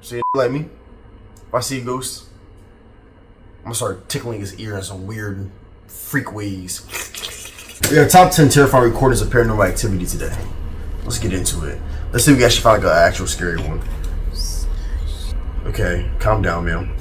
See, like me, if I see a ghost, I'm gonna start tickling his ear in some weird freak ways. We got top 10 terrifying recordings of paranormal activity today. Let's get into it. Let's see if we actually find like an actual scary one. Okay, calm down, man.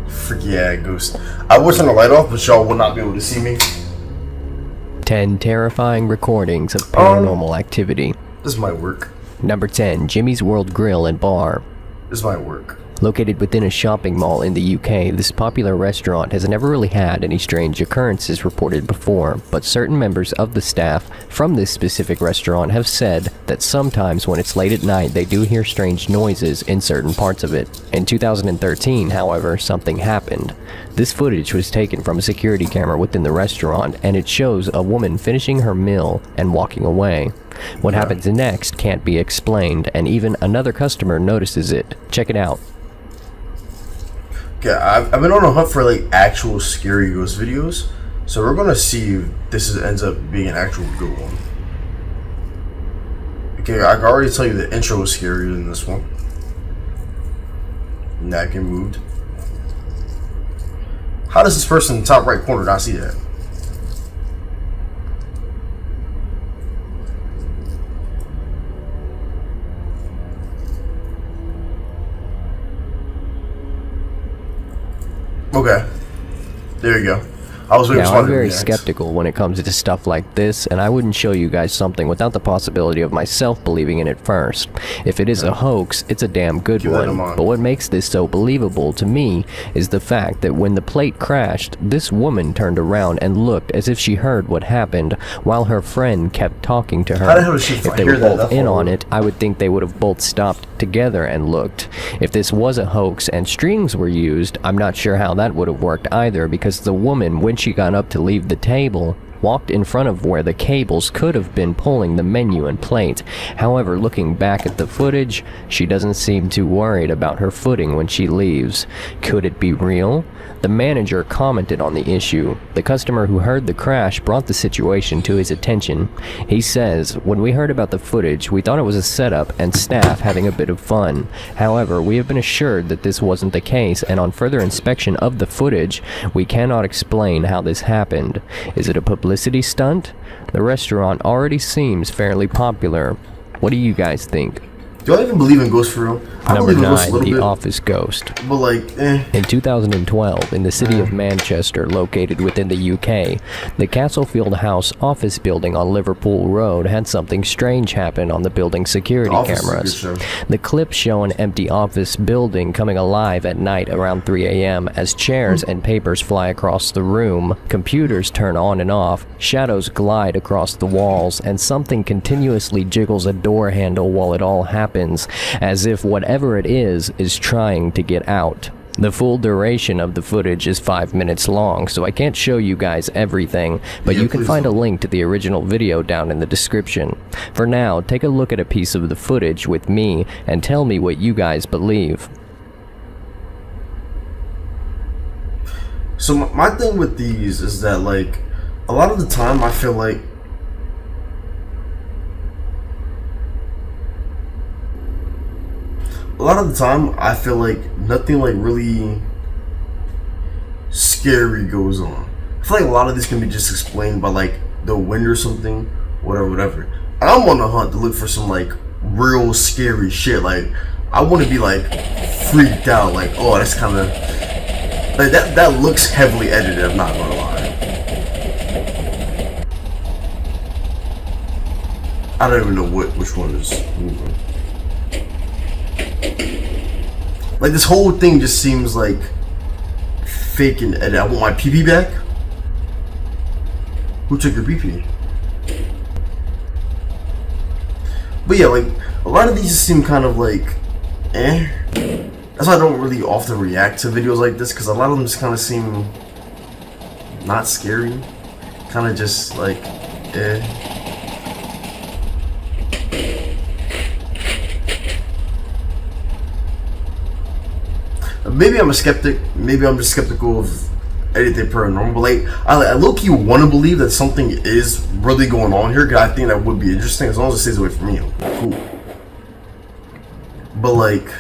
Freak yeah, ghost. I would turn the light off, but y'all will not be able to see me. 10 terrifying recordings of paranormal activity. This might work. Number 10, Jimmy's World Grill and Bar. This might work. Located within a shopping mall in the UK, this popular restaurant has never really had any strange occurrences reported before, but certain members of the staff from this specific restaurant have said that sometimes when it's late at night they do hear strange noises in certain parts of it. In 2013, however, something happened. This footage was taken from a security camera within the restaurant, and it shows a woman finishing her meal and walking away. What happens next can't be explained, and even another customer notices it. Check it out. Okay, I've been on a hunt for like actual scary ghost videos, so we're gonna see if this ends up being an actual good one. Okay, I can already tell you the intro is scarier than this one. Napkin moved. How does this person in the top right corner not see that? Okay, there you go. I was waiting for I'm very skeptical when it comes to stuff like this, and I wouldn't show you guys something without the possibility of myself believing in it first. If it is a hoax, it's a damn good one, but what makes this so believable to me is the fact that when the plate crashed, this woman turned around and looked as if she heard what happened, while her friend kept talking to her. How the hell did she If they were both in on it, I would think they would have both stopped together and looked. If this was a hoax and strings were used, I'm not sure how that would have worked either, because the woman, when she got up to leave the table, walked in front of where the cables could have been pulling the menu and plate. However, looking back at the footage, she doesn't seem too worried about her footing when she leaves. Could it be real? The manager commented on the issue. The customer who heard the crash brought the situation to his attention. He says, "When we heard about the footage, we thought it was a setup and staff having a bit of fun. However, we have been assured that this wasn't the case, and on further inspection of the footage, we cannot explain how this happened. Is it a publicity stunt? The restaurant already seems fairly popular. What do you guys think?" Do I even believe in ghosts for real? Number 9, the office ghost. But like, In 2012, in the city of Manchester, located within the UK, the Castlefield House office building on Liverpool Road had something strange happen on the building's security cameras. The clips show an empty office building coming alive at night around 3 a.m. as chairs and papers fly across the room, computers turn on and off, shadows glide across the walls, and something continuously jiggles a door handle while it all happens, as if whatever it is trying to get out. The full duration of the footage is 5 minutes long, so I can't show you guys everything, but you can find a link to the original video down in the description. For now, take a look at a piece of the footage with me and tell me what you guys believe. So my thing with these is that like, a lot of the time I feel like nothing like really scary goes on. I feel like a lot of this can be just explained by like the wind or something, whatever. I'm on the hunt to look for some like real scary shit. Like I want to be like freaked out. Like, oh, that's kind of like that looks heavily edited. I'm not gonna lie. I don't even know which one is moving. Like this whole thing just seems like fake and edited. I want my PP back. Who took your PP? But yeah, like a lot of these just seem kind of like, That's why I don't really often react to videos like this, because a lot of them just kind of seem not scary, kind of just like, Maybe I'm a skeptic. Maybe I'm just skeptical of anything paranormal. But like, I low-key want to believe that something is really going on here, because I think that would be interesting. As long as it stays away from me, cool. But like,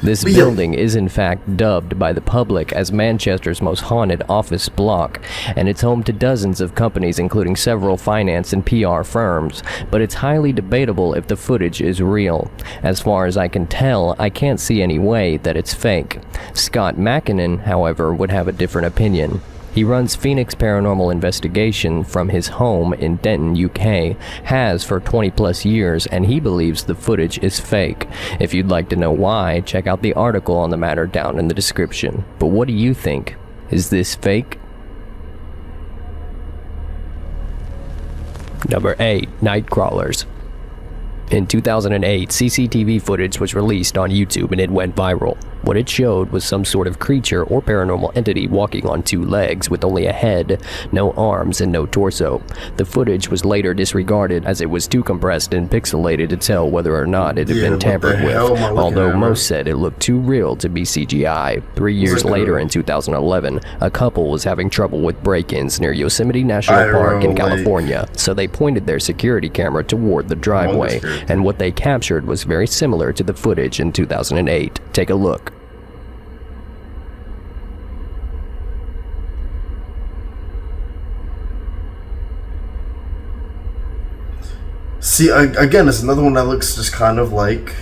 this building is in fact dubbed by the public as Manchester's most haunted office block, and it's home to dozens of companies including several finance and PR firms, but it's highly debatable if the footage is real. As far as I can tell, I can't see any way that it's fake. Scott Mackinnon, however, would have a different opinion. He runs Phoenix Paranormal Investigation from his home in Denton, UK, has for 20 plus years, and he believes the footage is fake. If you'd like to know why, check out the article on the matter down in the description. But what do you think? Is this fake? Number 8. Night Crawlers. In 2008, CCTV footage was released on YouTube and it went viral. What it showed was some sort of creature or paranormal entity walking on two legs with only a head, no arms, and no torso. The footage was later disregarded as it was too compressed and pixelated to tell whether or not it had been tampered with, although most said it looked too real to be CGI. 3 years later, in 2011, a couple was having trouble with break-ins near Yosemite National Park in California, so they pointed their security camera toward the driveway, and what they captured was very similar to the footage in 2008. Take a look. See, again, it's another one that looks just kind of like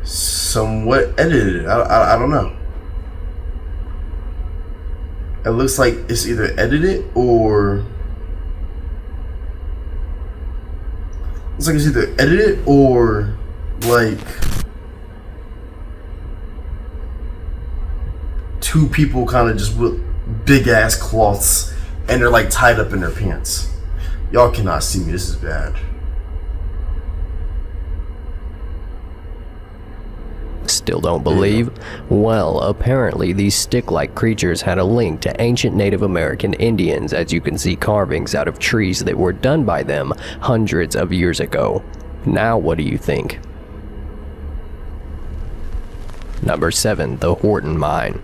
somewhat edited. I don't know. It looks like it's either edited or like two people kind of just with big ass cloths and they're like tied up in their pants. Y'all cannot see me, this is bad. Still don't believe? Well, apparently these stick-like creatures had a link to ancient Native American Indians, as you can see carvings out of trees that were done by them hundreds of years ago. Now what do you think? Number 7. The Horton Mine.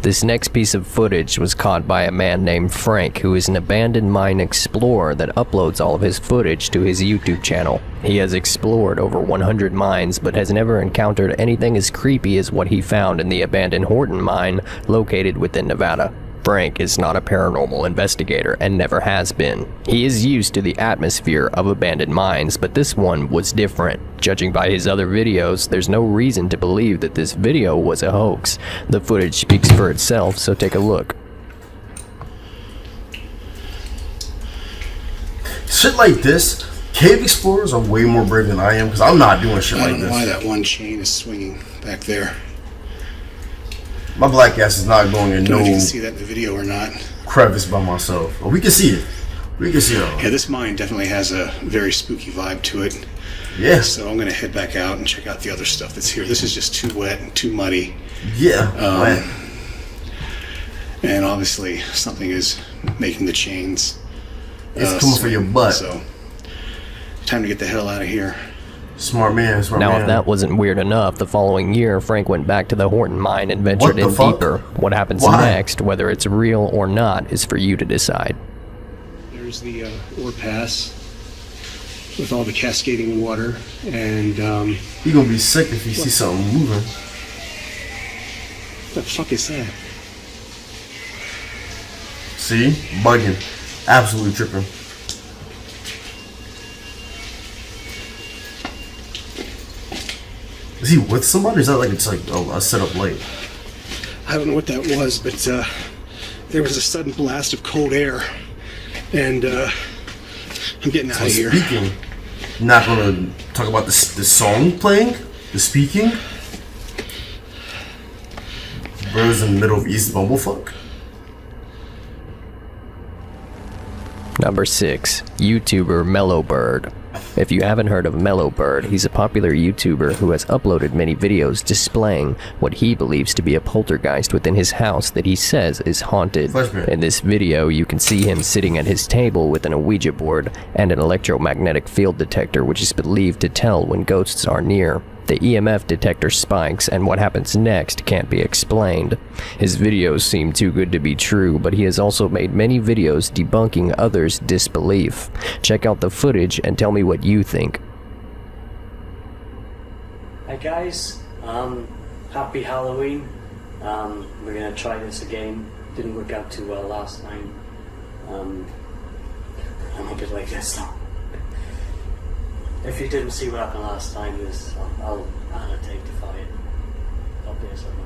This next piece of footage was caught by a man named Frank, who is an abandoned mine explorer that uploads all of his footage to his YouTube channel. He has explored over 100 mines, but has never encountered anything as creepy as what he found in the abandoned Horton Mine located within Nevada. Frank is not a paranormal investigator and never has been. He is used to the atmosphere of abandoned mines, but this one was different. Judging by his other videos, there's no reason to believe that this video was a hoax. The footage speaks for itself, so take a look. Shit like this, cave explorers are way more brave than I am, because I'm not doing shit like this. I don't know why that one chain is swinging back there. My black ass is not going in I don't know no if you can see that in the video or not. crevice by myself. Oh, we can see it. We can see it all. Yeah, this mine definitely has a very spooky vibe to it. Yeah. So I'm going to head back out and check out the other stuff that's here. This is just too wet and too muddy. Yeah. And obviously something is making the chains. It's coming for your butt. So time to get the hell out of here. Smart man, smart man. Now, if that wasn't weird enough, the following year, Frank went back to the Horton Mine and ventured in deeper. What happens next, whether it's real or not, is for you to decide. There's the ore pass with all the cascading water, and you're gonna be sick if you see something moving. What the fuck is that? See? Bugging. Absolutely tripping. Is he with somebody? Or is that like it's like a setup light? I don't know what that was, but there was a sudden blast of cold air, and I'm getting out of here. Speaking, not gonna talk about the song playing, the speaking. Bro's in the middle of East Bumblefuck. Number 6. YouTuber Mellowbird. If you haven't heard of Mellowbird, he's a popular YouTuber who has uploaded many videos displaying what he believes to be a poltergeist within his house that he says is haunted. In this video, you can see him sitting at his table with an Ouija board and an electromagnetic field detector, which is believed to tell when ghosts are near. The EMF detector spikes, and what happens next can't be explained. His videos seem too good to be true, but he has also made many videos debunking others' disbelief. Check out the footage and tell me what you think. Hi guys, happy Halloween. We're gonna try this again. Didn't work out too well last time. I'm a bit like this though. If you didn't see what happened last time, I'll annotate to it up there somewhere.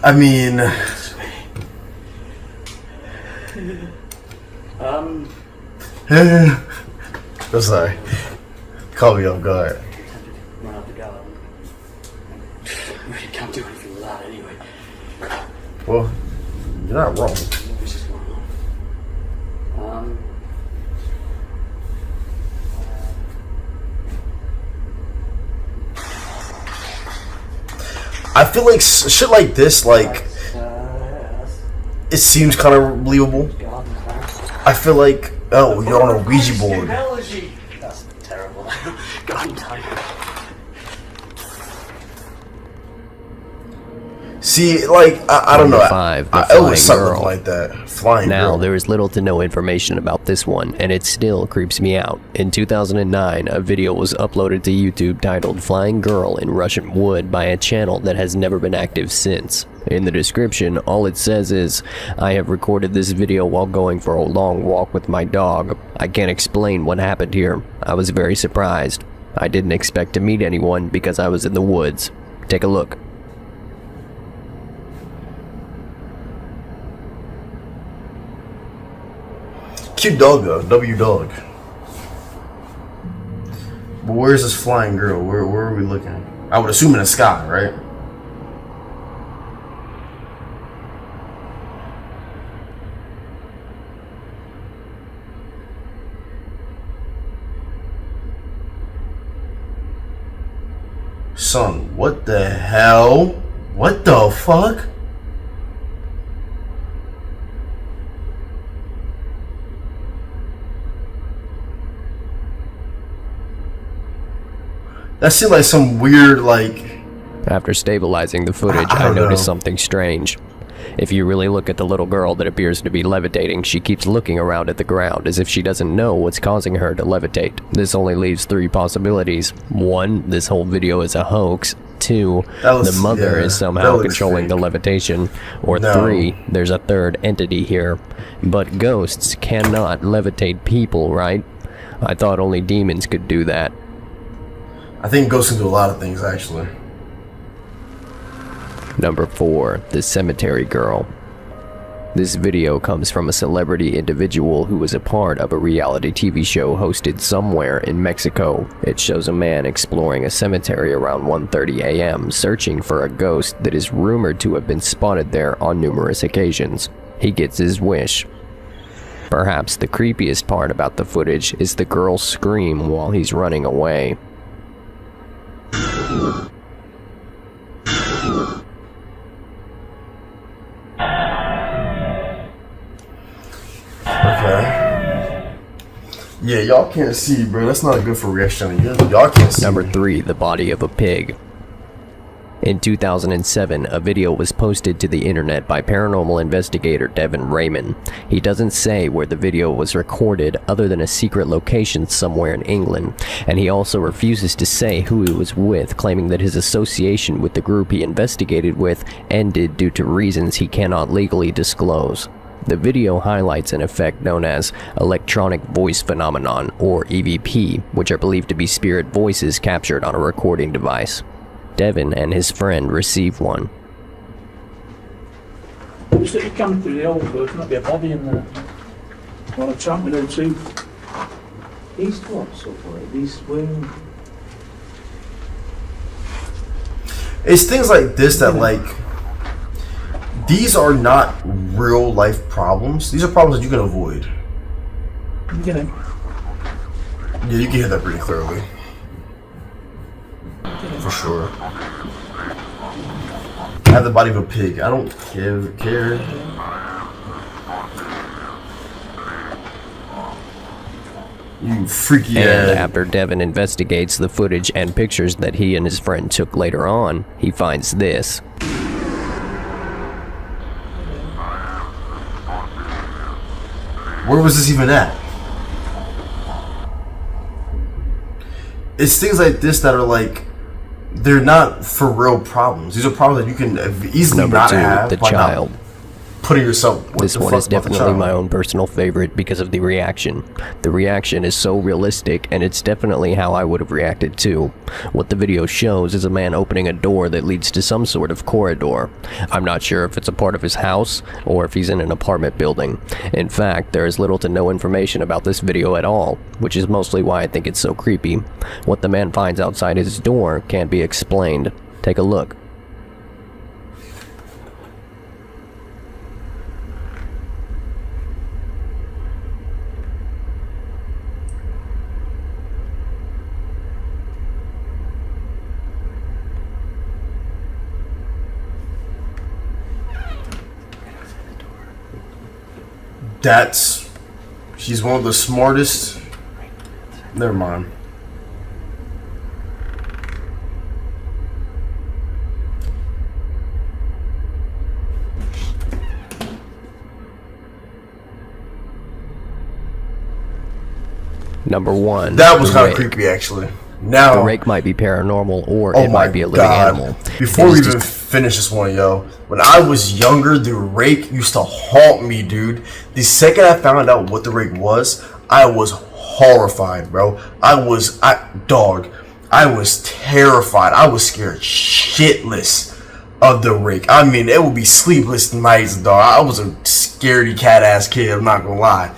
I mean, I'm sorry. Call me off guard. Run out the gallon. I really can't do anything with that anyway. Well, you're not wrong. What's just going on? I feel like shit like this, like, it seems kind of believable. I feel like, oh, you're on a Ouija board. That's terrible. God, time. See, like, I don't know. Number 5, the It flying was something girl. like that. Flying Now, girl. there is little to no information about this one, and it still creeps me out. In 2009, a video was uploaded to YouTube titled Flying Girl in Russian Wood by a channel that has never been active since. In the description, all it says is, I have recorded this video while going for a long walk with my dog. I can't explain what happened here. I was very surprised. I didn't expect to meet anyone because I was in the woods. Take a look. Cute dog though, W dog. But where's this flying girl? Where are we looking? I would assume in the sky, right? Son, what the hell? What the fuck? That seemed like some weird, like... After stabilizing the footage, I I don't noticed know. something strange. If you really look at the little girl that appears to be levitating, she keeps looking around at the ground as if she doesn't know what's causing her to levitate. This only leaves 3 possibilities. 1, this whole video is a hoax. 2, the mother is somehow controlling the levitation. Or 3, there's a third entity here. But ghosts cannot levitate people, right? I thought only demons could do that. I think ghosts can do a lot of things, actually. Number 4, the cemetery girl. This video comes from a celebrity individual who was a part of a reality TV show hosted somewhere in Mexico. It shows a man exploring a cemetery around 1:30 a.m., searching for a ghost that is rumored to have been spotted there on numerous occasions. He gets his wish. Perhaps the creepiest part about the footage is the girl's scream while he's running away. Okay. Yeah, y'all can't see, bro. That's not good for reaction. Y'all can't see. Number 3, the body of a pig. In 2007, a video was posted to the internet by paranormal investigator Devin Raymond. He doesn't say where the video was recorded other than a secret location somewhere in England, and he also refuses to say who he was with, claiming that his association with the group he investigated with ended due to reasons he cannot legally disclose. The video highlights an effect known as electronic voice phenomenon, or EVP, which are believed to be spirit voices captured on a recording device. Devin and his friend received one. Looks like you're coming through the old book, might be a body in there. Well, a chunk with two. These what, so far? These wing. It's things like this that, like, these are not real life problems. These are problems that you can avoid. You get it. Yeah, you can hear that pretty clearly. For sure. have the body of a pig. I don't care. You freaky And ass. after Devin investigates the footage and pictures that he and his friend took later on, he finds this. Where was this even at? It's things like this that are like, they're not for real problems. These are problems that you can easily Number not 2, have the by child. not putting yourself. This one is definitely my own personal favorite because of the reaction. The reaction is so realistic, and it's definitely how I would have reacted too. What the video shows is a man opening a door that leads to some sort of corridor. I'm not sure if it's a part of his house or if he's in an apartment building. In fact, there is little to no information about this video at all, which is mostly why I think it's so creepy. What the man finds outside his door can't be explained. Take a look. She's one of the smartest. Never mind. Number 1. That was the kind of rake. creepy, actually. Now, The rake might be paranormal, or oh it my might be a living God. animal. Before It we is even finish this one, yo, when I was younger, the rake used to haunt me, dude. The second I found out what the rake was, I was horrified, bro. I was terrified. I was scared shitless of the rake. I mean, it would be sleepless nights, dog. I was a scaredy cat ass kid, I'm not gonna lie.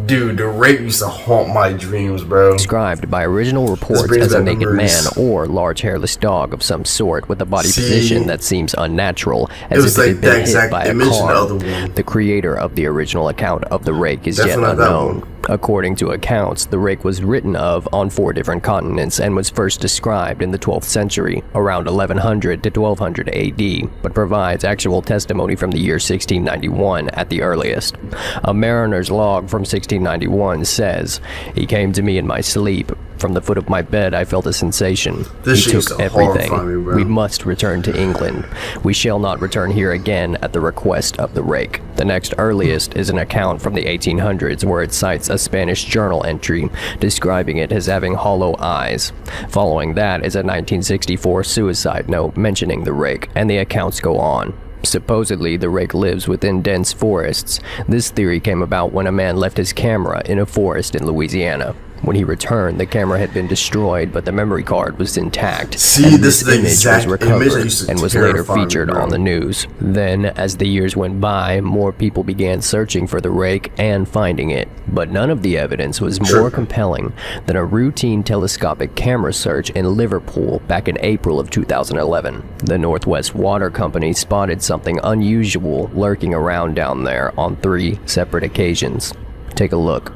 Dude, the rake used to haunt my dreams, bro. described by original reports brings as a back naked memories. man or large hairless dog of some sort with a body See? position that seems unnatural, as was if it like had been that hit exact by a image in the car. other one. The creator of the original account of the rake is Definitely yet not that unknown. one. According to accounts, the rake was written of on 4 different continents and was first described in the 12th century, around 1100 to 1200 AD, but provides actual testimony from the year 1691 at the earliest. A mariner's log from 1691 says, "He came to me in my sleep. From the foot of my bed I felt a sensation. This He shit used took to everything. horrify me, bro. We must return to England. We shall not return here again at the request of the rake." The next earliest is an account from the 1800s where it cites a Spanish journal entry describing it as having hollow eyes. Following that is a 1964 suicide note mentioning the rake, and the accounts go on. Supposedly, the rake lives within dense forests. This theory came about when a man left his camera in a forest in Louisiana. When he returned, the camera had been destroyed, but the memory card was intact. See, and this is the image exact was image that recovered used to and was later terrify me, featured bro. on the news. Then, as the years went by, more people began searching for the rake and finding it, but none of the evidence was more compelling than a routine telescopic camera search in Liverpool back in April of 2011. The Northwest Water Company spotted something unusual lurking around down there on 3 separate occasions. Take a look.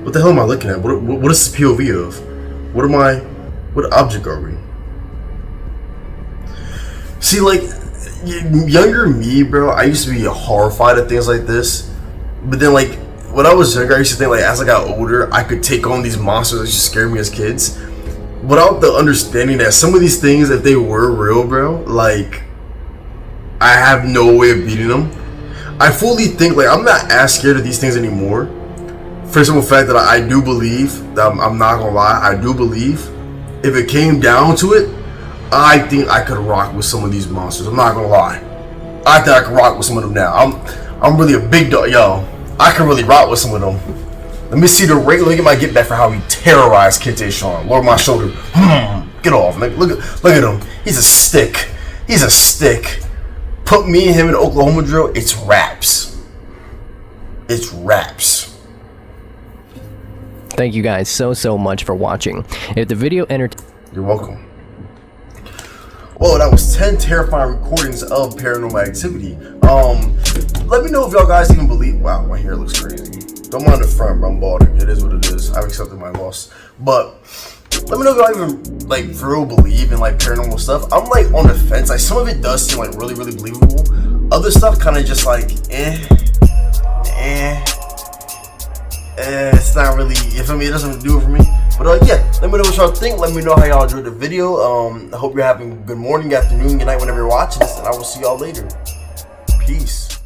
What the hell am I looking at? What is this POV of? What object are we? See, like, younger me, bro, I used to be horrified at things like this. But then, like, when I was younger, I used to think, like, as I got older, I could take on these monsters that used to scare me as kids. Without the understanding that some of these things, if they were real, bro, like, I have no way of beating them. I fully think, like, I'm not as scared of these things anymore. For the simple fact that I do believe, that I'm not gonna lie, I do believe, if it came down to it, I think I could rock with some of these monsters. I'm not gonna lie. I think I could rock with some of them now. I'm really a big dog, yo. I can really rock with some of them. Let me see the rate. Look at my get back for how he terrorized Kid Tayshawn. Lower my shoulder. Get off, man. Look at him. He's a stick. He's a stick. Put me and him in Oklahoma drill. It's raps. It's raps. Thank you guys so much for watching. If the video You're welcome. Well, that was 10 terrifying recordings of paranormal activity. Let me know if y'all guys even believe. Wow, my hair looks crazy. Don't mind the front, bro. I'm balding. It is what it is. I've accepted my loss. But let me know if y'all even like for real believe in like paranormal stuff. I'm like on the fence. Like some of it does seem like really, really believable. Other stuff kind of just like it's not really, you feel me? It doesn't do it for me. But yeah, let me know what y'all think. Let me know how y'all enjoyed the video. I hope you're having a good morning, afternoon, good night, whenever you're watching this, and I will see y'all later. Peace.